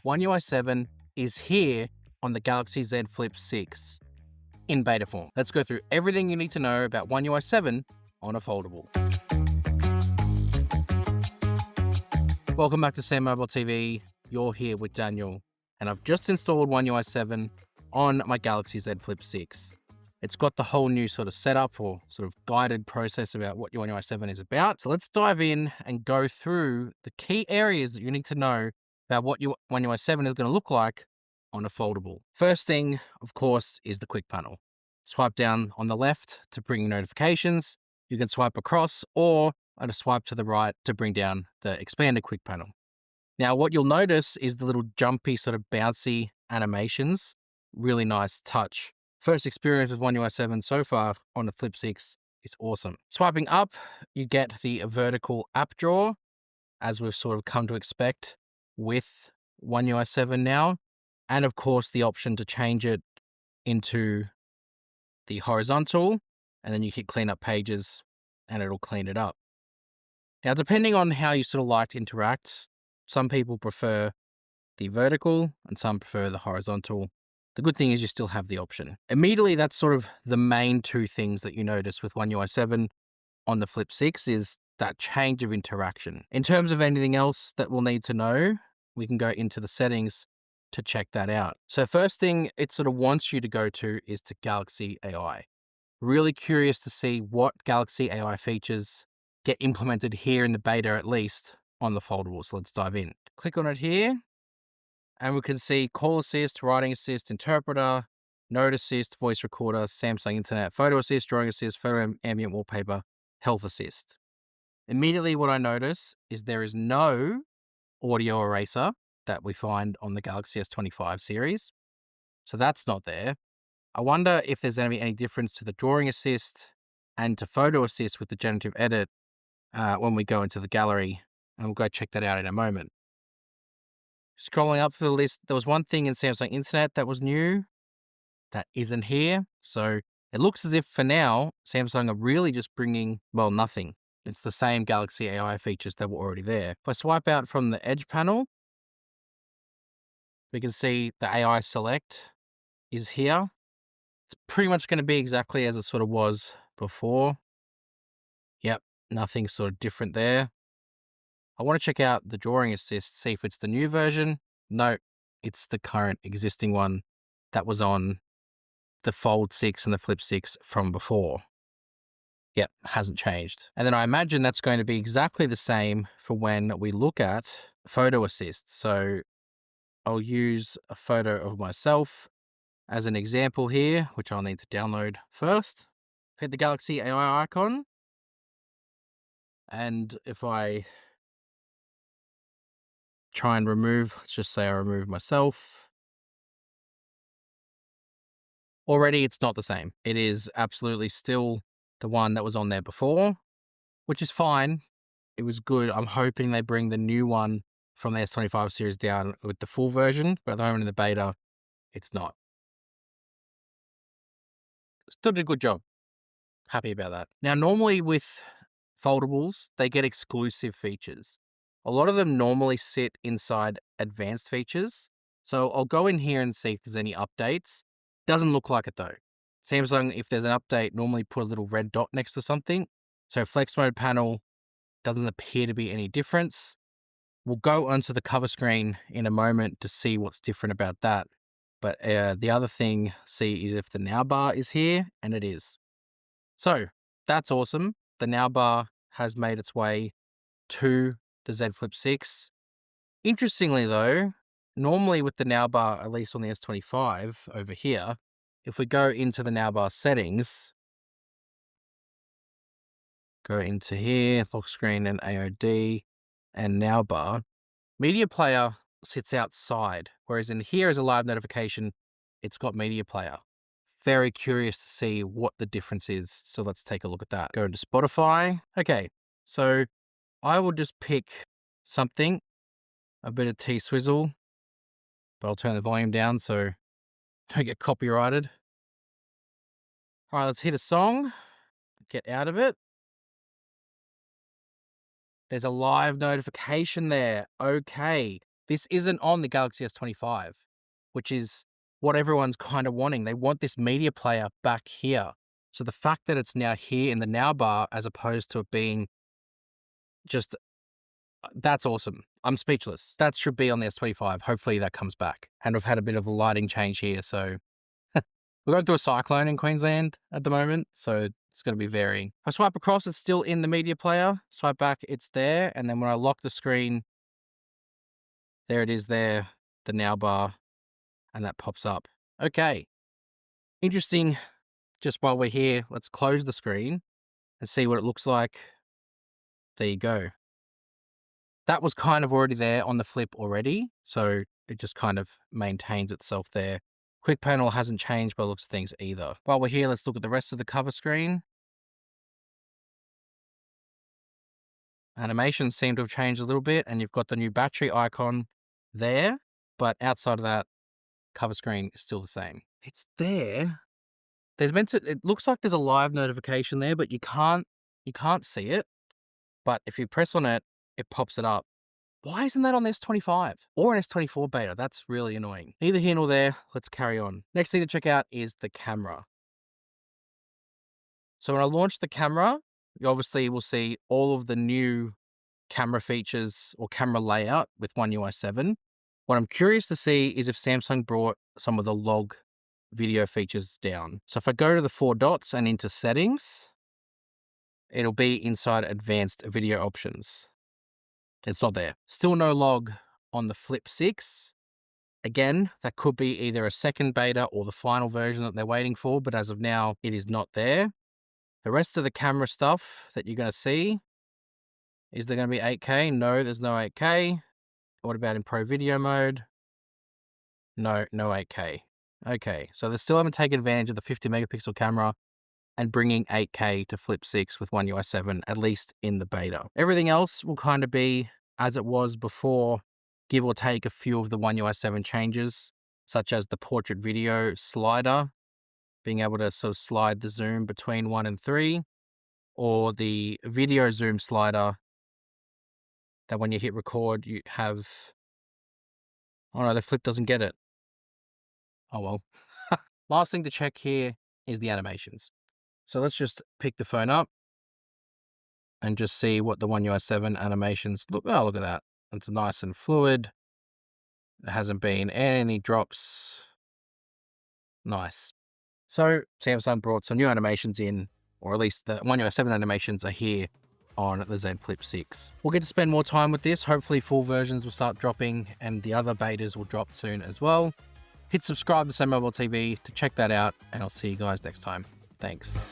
One UI 7 is here on the Galaxy Z Flip 6 in beta form. Let's go through everything you need to know about One UI 7 on a foldable. Welcome back to SamMobile TV. You're here with Daniel, and I've just installed One UI 7 on my Galaxy Z Flip 6. It's got the whole new sort of setup or sort of guided process about what One UI 7 is about. So let's dive in and go through the key areas that you need to know about what One UI 7 is going to look like on a foldable. First thing, of course, is the quick panel. Swipe down on the left to bring notifications. You can swipe across or a swipe to the right to bring down the expanded quick panel. Now, what you'll notice is the little jumpy sort of bouncy animations. Really nice touch. First experience with One UI 7 so far on the Flip 6 is awesome. Swiping up, you get the vertical app drawer, as we've sort of come to expect with One UI 7 now. And of course, the option to change it into the horizontal, and then you hit clean up pages and it'll clean it up. Now, depending on how you sort of like to interact, some people prefer the vertical and some prefer the horizontal. The good thing is you still have the option. Immediately, that's sort of the main two things that you notice with One UI 7 on the Flip 6 is that change of interaction. In terms of anything else that we'll need to know, we can go into the settings to check that out. So first thing it sort of wants you to go to is to Galaxy AI. Really curious to see what Galaxy AI features get implemented here in the beta, at least on the foldable. So let's dive in. Click on it here. And we can see call assist, writing assist, interpreter, note assist, voice recorder, Samsung Internet, photo assist, drawing assist, photo ambient wallpaper, health assist. Immediately what I notice is there is no audio eraser that we find on the Galaxy S25 series. So that's not there. I wonder if there's going to be any difference to the drawing assist and to photo assist with the generative edit when we go into the gallery, and we'll go check that out in a moment. Scrolling up through the list, there was one thing in Samsung Internet that was new that isn't here. So it looks as if for now, Samsung are really just bringing, well, nothing. It's the same Galaxy AI features that were already there. If I swipe out from the Edge panel, we can see the AI Select is here. It's pretty much going to be exactly as it sort of was before. Yep, nothing sort of different there. I want to check out the drawing assist, see if it's the new version. No, it's the current existing one that was on the Fold 6 and the Flip 6 from before. Yep, hasn't changed. And then I imagine that's going to be exactly the same for when we look at photo assist. So I'll use a photo of myself as an example here, which I'll need to download first. Hit the Galaxy AI icon. And if I try and remove, let's just say I remove myself. Already, it's not the same. It is absolutely still the one that was on there before, which is fine. It was good. I'm hoping they bring the new one from the S25 series down with the full version, but at the moment in the beta, it's not. Still did a good job. Happy about that. Now, normally with foldables, they get exclusive features. A lot of them normally sit inside advanced features. So I'll go in here and see if there's any updates. Doesn't look like it though. Samsung, if there's an update, normally put a little red dot next to something. So flex mode panel doesn't appear to be any difference. We'll go onto the cover screen in a moment to see what's different about that. But the other thing, see, is if the now bar is here, and it is. So that's awesome. The now bar has made its way to the Z Flip 6. Interestingly though, normally with the now bar, at least on the S25 over here, if we go into the now bar settings, go into here, lock screen and AOD and now bar, media player sits outside, whereas in here as a live notification, it's got media player. Very curious to see what the difference is. So let's take a look at that. Go into Spotify. Okay, so I will just pick something, a bit of T-Swizzle, but I'll turn the volume down so I don't get copyrighted. All right, let's hit a song, get out of it. There's a live notification there. Okay, this isn't on the Galaxy S25, which is what everyone's kind of wanting. They want this media player back here. So the fact that it's now here in the now bar as opposed to it being just, that's awesome. I'm speechless. That should be on the S25. Hopefully that comes back. And we've had a bit of a lighting change here. So we're going through a cyclone in Queensland at the moment. So it's going to be varying. If I swipe across, it's still in the media player. Swipe back, it's there. And then when I lock the screen, there it is there, the now bar, and that pops up. Okay. Interesting. Just while we're here, let's close the screen and see what it looks like. There you go. That was kind of already there on the flip already, so it just kind of maintains itself there. Quick panel hasn't changed by the looks of things either. While we're here, let's look at the rest of the cover screen. Animations seem to have changed a little bit, and you've got the new battery icon there, but outside of that, cover screen is still the same. It's there. It looks like there's a live notification there, but you can't see it. But if you press on it, it pops it up. Why isn't that on the S25 or an S24 beta? That's really annoying. Neither here nor there. Let's carry on. Next thing to check out is the camera. So when I launch the camera, you obviously will see all of the new camera features or camera layout with One UI 7. What I'm curious to see is if Samsung brought some of the log video features down. So if I go to the 4 dots and into settings, it'll be inside advanced video options. It's not there. Still no log on the Flip 6. Again, that could be either a second beta or the final version that they're waiting for, but as of now, it is not there. The rest of the camera stuff that you're going to see, is there going to be 8K? No, there's no 8K. What about in Pro Video mode? No 8K. Okay, so they still haven't taken advantage of the 50 megapixel camera and bringing 8K to Flip 6 with One UI 7, at least in the beta. Everything else will kind of be as it was before, give or take a few of the One UI 7 changes, such as the portrait video slider, being able to sort of slide the zoom between 1 and 3, or the video zoom slider that when you hit record, you have, oh no, the Flip doesn't get it. Oh well. Last thing to check here is the animations. So let's just pick the phone up and just see what the One UI 7 animations look. Oh, look at that. It's nice and fluid. There hasn't been any drops. Nice. So Samsung brought some new animations in, or at least the One UI 7 animations are here on the Z Flip 6. We'll get to spend more time with this. Hopefully full versions will start dropping and the other betas will drop soon as well. Hit subscribe to SamMobile TV to check that out, and I'll see you guys next time. Thanks.